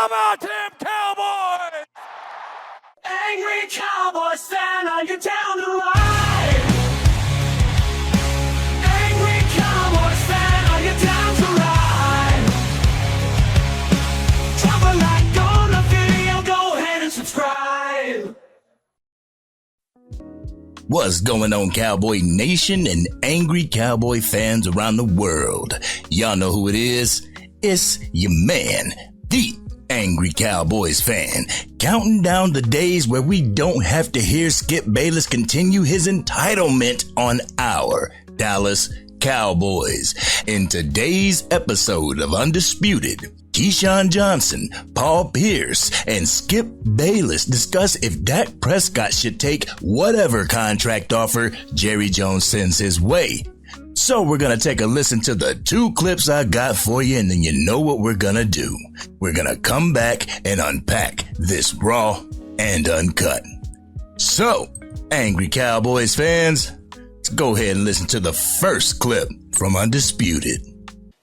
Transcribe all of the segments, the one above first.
How about them Cowboys? Angry Cowboys Fan, are you down to ride? Angry Cowboys Fan, are you down to ride? Drop a like on the video, go ahead and subscribe. What's going on, Cowboy Nation and Angry Cowboy fans around the world? Y'all know who it is. It's your man, the Angry Cowboys Fan, counting down the days where we don't have to hear Skip Bayless continue his entitlement on our Dallas Cowboys. In today's episode of Undisputed, Keyshawn Johnson, Paul Pierce, and Skip Bayless discuss if Dak Prescott should take whatever contract offer Jerry Jones sends his way. So we're going to take a listen to the two clips I got for you, and then you know what we're going to do. We're going to come back and unpack this raw and uncut. So, Angry Cowboys fans, let's go ahead and listen to the first clip from Undisputed.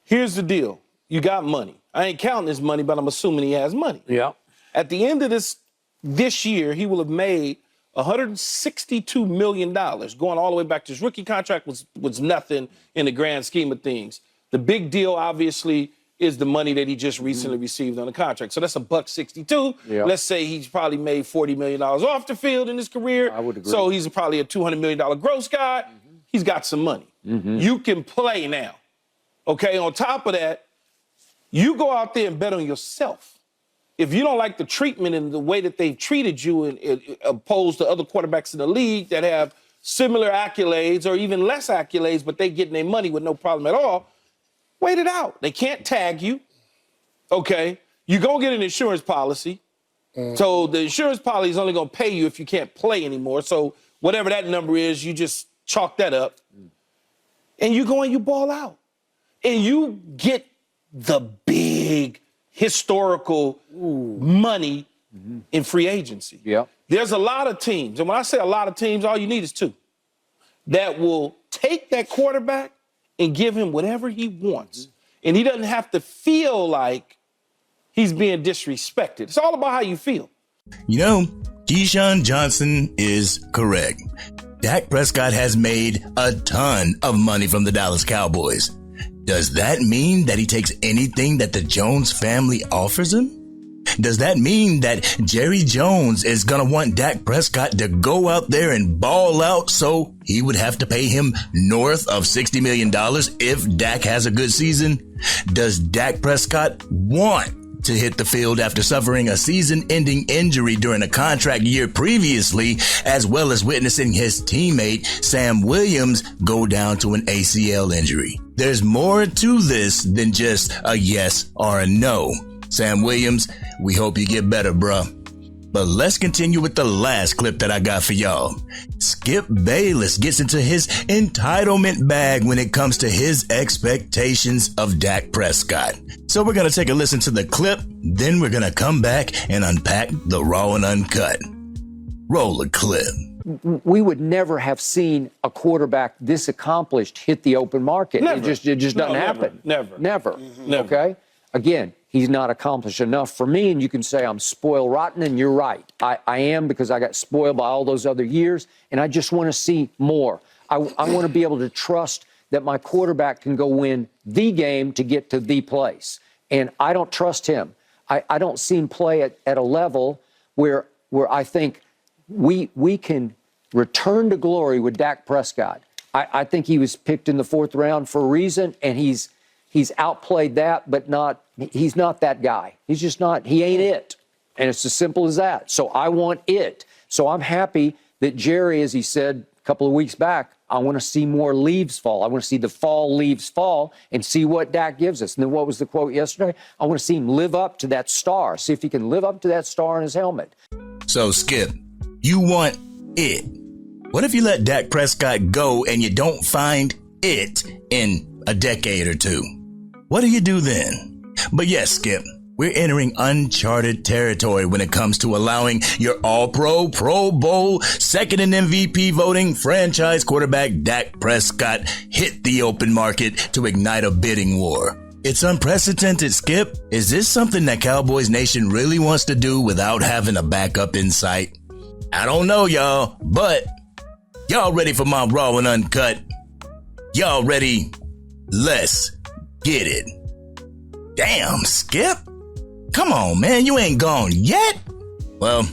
Here's the deal. You got money. I ain't counting his money, but I'm assuming he has money. Yeah. At the end of this year, he will have made $162 million, going all the way back to his rookie contract was nothing in the grand scheme of things. The big deal, obviously, is the money that he just recently received on the contract. So that's $162. Yeah. Let's say he's probably made $40 million off the field in his career. I would agree. So he's probably a $200 million gross guy. He's got some money. You can play now. Okay, on top of that, you go out there and bet on yourself. If you don't like the treatment and the way that they've treated you opposed to other quarterbacks in the league that have similar accolades or even less accolades, but they getting their money with no problem at all, wait it out. They can't tag you, okay? You go get an insurance policy. So the insurance policy is only going to pay you if you can't play anymore. So whatever that number is, you just chalk that up. And you go and you ball out. And you get the big historical money in free agency. Yeah. There's a lot of teams, and when I say a lot of teams, all you need is two, that will take that quarterback and give him whatever he wants. And he doesn't have to feel like he's being disrespected. It's all about how you feel. You know, Keyshawn Johnson is correct. Dak Prescott has made a ton of money from the Dallas Cowboys. Does that mean that he takes anything that the Jones family offers him? Does that mean that Jerry Jones is going to want Dak Prescott to go out there and ball out so he would have to pay him north of $60 million if Dak has a good season? Does Dak Prescott want to hit the field after suffering a season-ending injury during a contract year previously, as well as witnessing his teammate Sam Williams go down to an ACL injury? There's more to this than just a yes or a no. Sam Williams, we hope you get better, bruh. But let's continue with the last clip that I got for y'all. Skip Bayless gets into his entitlement bag when it comes to his expectations of Dak Prescott. So we're going to take a listen to the clip, then we're going to come back and unpack the raw and uncut. Roll the clip. We would never have seen a quarterback this accomplished hit the open market. Never. It just doesn't happen. Never. Never. Okay? Again, he's not accomplished enough for me, and you can say I'm spoiled rotten, and you're right. I am, because I got spoiled by all those other years, and I just want to see more. I want to be able to trust that my quarterback can go win the game to get to the place. And I don't trust him. I don't see him play at a level where I think we can return to glory with Dak Prescott. I think he was picked in the 4th round for a reason, and he's outplayed that, but he's not that guy. He's just not, he ain't it. And it's as simple as that. So I want it. So I'm happy that Jerry, as he said a couple of weeks back, I want to see more leaves fall. I want to see the fall leaves fall and see what Dak gives us. And then what was the quote yesterday? I want to see him live up to that star. See if he can live up to that star on his helmet. So, Skip, you want it. What if you let Dak Prescott go and you don't find it in a decade or two? What do you do then? But yes, Skip, we're entering uncharted territory when it comes to allowing your All-Pro, Pro Bowl, second in MVP voting franchise quarterback Dak Prescott hit the open market to ignite a bidding war. It's unprecedented, Skip. Is this something that Cowboys Nation really wants to do without having a backup in sight? I don't know, y'all, but y'all ready for my Raw and Uncut? Y'all ready? Let's get it. Damn, Skip. Come on, man, you ain't gone yet? Well,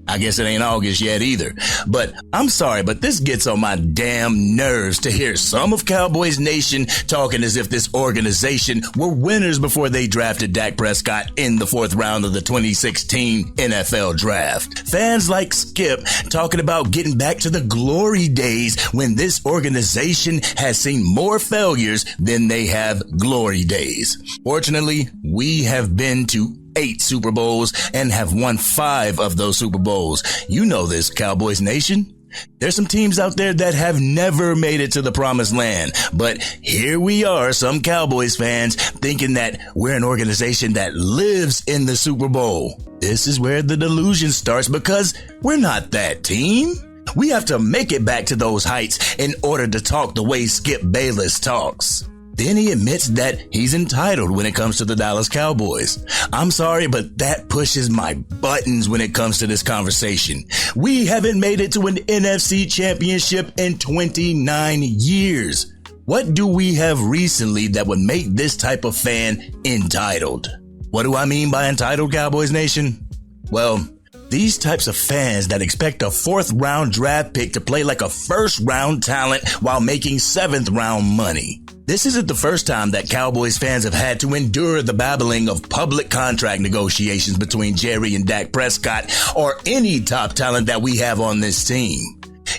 I guess it ain't August yet either. But I'm sorry, but this gets on my damn nerves to hear some of Cowboys Nation talking as if this organization were winners before they drafted Dak Prescott in the 4th round of the 2016 NFL Draft. Fans like Skip talking about getting back to the glory days when this organization has seen more failures than they have glory days. Fortunately, we have been to 8 Super Bowls and have won 5 of those Super Bowls. You know this, Cowboys Nation. There's some teams out there that have never made it to the promised land. But here we are, some Cowboys fans, thinking that we're an organization that lives in the Super Bowl. This is where the delusion starts because we're not that team. We have to make it back to those heights in order to talk the way Skip Bayless talks. Then he admits that he's entitled when it comes to the Dallas Cowboys. I'm sorry, but that pushes my buttons when it comes to this conversation. We haven't made it to an NFC championship in 29 years. What do we have recently that would make this type of fan entitled? What do I mean by entitled, Cowboys Nation? Well, these types of fans that expect a 4th round draft pick to play like a 1st round talent while making 7th round money. This isn't the first time that Cowboys fans have had to endure the babbling of public contract negotiations between Jerry and Dak Prescott or any top talent that we have on this team.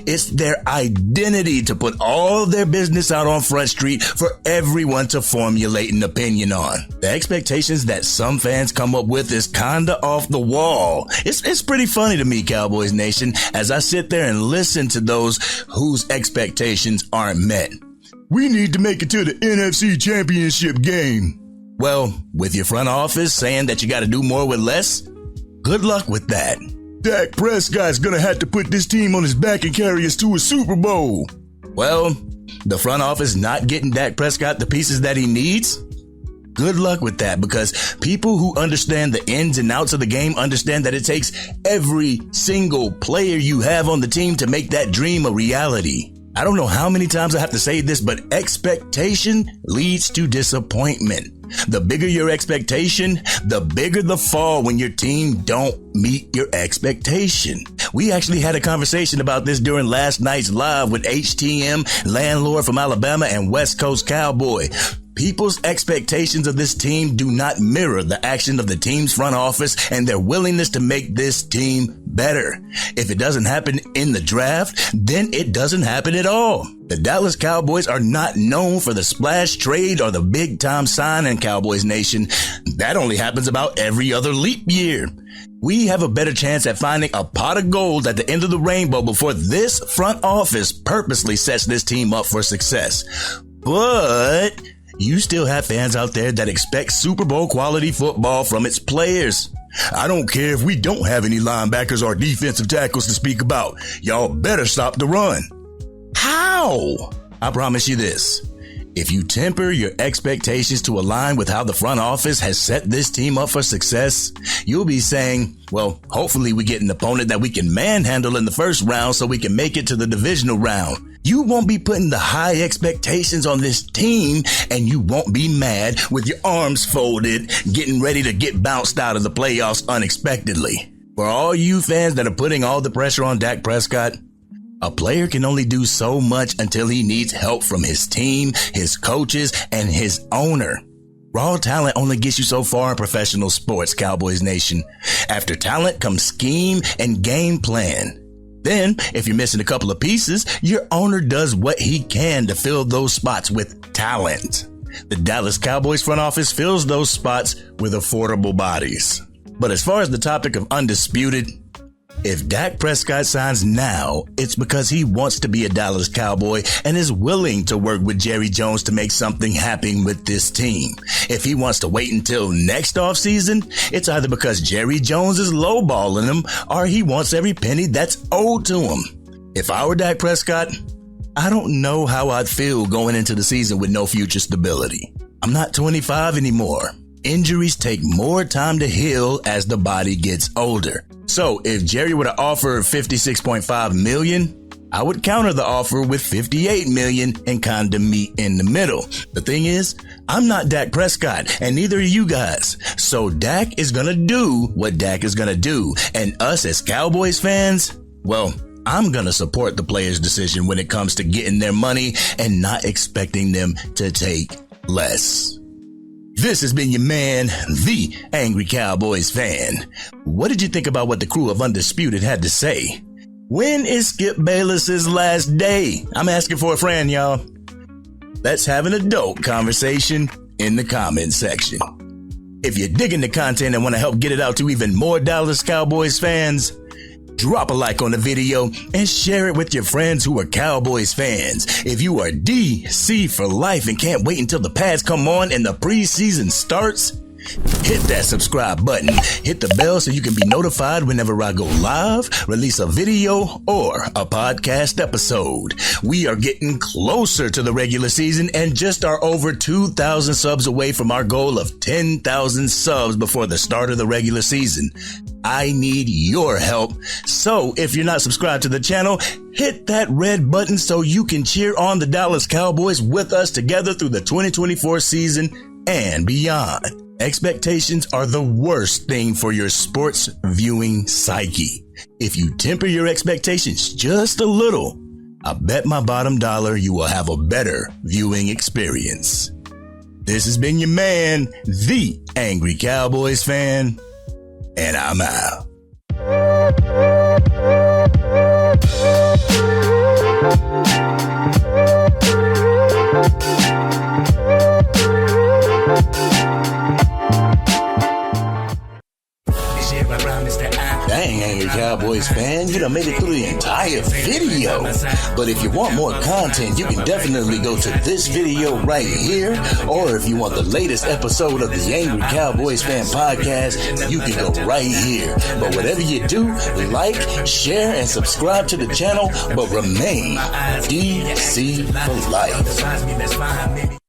It's their identity to put all their business out on Front Street for everyone to formulate an opinion on. The expectations that some fans come up with is kinda off the wall. It's pretty funny to me, Cowboys Nation, as I sit there and listen to those whose expectations aren't met. We need to make it to the NFC Championship game. Well, with your front office saying that you got to do more with less, good luck with that. Dak Prescott's going to have to put this team on his back and carry us to a Super Bowl. Well, the front office not getting Dak Prescott the pieces that he needs? Good luck with that, because people who understand the ins and outs of the game understand that it takes every single player you have on the team to make that dream a reality. I don't know how many times I have to say this, but expectation leads to disappointment. The bigger your expectation, the bigger the fall when your team don't meet your expectation. We actually had a conversation about this during last night's live with HTM, Landlord from Alabama, and West Coast Cowboy. People's expectations of this team do not mirror the action of the team's front office and their willingness to make this team better. If it doesn't happen in the draft, then it doesn't happen at all. The Dallas Cowboys are not known for the splash trade or the big time sign in Cowboys Nation. That only happens about every other leap year. We have a better chance at finding a pot of gold at the end of the rainbow before this front office purposely sets this team up for success. But you still have fans out there that expect Super Bowl quality football from its players. I don't care if we don't have any linebackers or defensive tackles to speak about. Y'all better stop the run. How? I promise you this. If you temper your expectations to align with how the front office has set this team up for success, you'll be saying, well, hopefully we get an opponent that we can manhandle in the 1st round so we can make it to the divisional round. You won't be putting the high expectations on this team, and you won't be mad with your arms folded, getting ready to get bounced out of the playoffs unexpectedly. For all you fans that are putting all the pressure on Dak Prescott, a player can only do so much until he needs help from his team, his coaches, and his owner. Raw talent only gets you so far in professional sports, Cowboys Nation. After talent comes scheme and game plan. Then, if you're missing a couple of pieces, your owner does what he can to fill those spots with talent. The Dallas Cowboys front office fills those spots with affordable bodies. But as far as the topic of Undisputed, if Dak Prescott signs now, it's because he wants to be a Dallas Cowboy and is willing to work with Jerry Jones to make something happen with this team. If he wants to wait until next offseason, it's either because Jerry Jones is lowballing him or he wants every penny that's owed to him. If I were Dak Prescott, I don't know how I'd feel going into the season with no future stability. I'm not 25 anymore. Injuries take more time to heal as the body gets older. So if Jerry were to offer $56.5 million, I would counter the offer with $58 million and kind of meet in the middle. The thing is, I'm not Dak Prescott, and neither are you guys. So Dak is gonna do what Dak is gonna do. And us as Cowboys fans, well, I'm gonna support the player's decision when it comes to getting their money and not expecting them to take less. This has been your man, the Angry Cowboys Fan. What did you think about what the crew of Undisputed had to say? When is Skip Bayless's last day? I'm asking for a friend, y'all. Let's have an adult conversation in the comments section. If you're digging the content and want to help get it out to even more Dallas Cowboys fans, drop a like on the video and share it with your friends who are Cowboys fans. If you are DC for life and can't wait until the pads come on and the preseason starts, hit that subscribe button. Hit the bell so you can be notified whenever I go live, release a video, or a podcast episode. We are getting closer to the regular season and just are over 2,000 subs away from our goal of 10,000 subs before the start of the regular season. I need your help. So if you're not subscribed to the channel, hit that red button so you can cheer on the Dallas Cowboys with us together through the 2024 season and beyond. Expectations are the worst thing for your sports viewing psyche. If you temper your expectations just a little, I bet my bottom dollar you will have a better viewing experience. This has been your man, the Angry Cowboys Fan, and I'm out. Dang, Angry Cowboys fan, you done made it through the entire video. But if you want more content, you can definitely go to this video right here. Or if you want the latest episode of the Angry Cowboys Fan podcast, you can go right here. But whatever you do, like, share, and subscribe to the channel, but remain DC for life.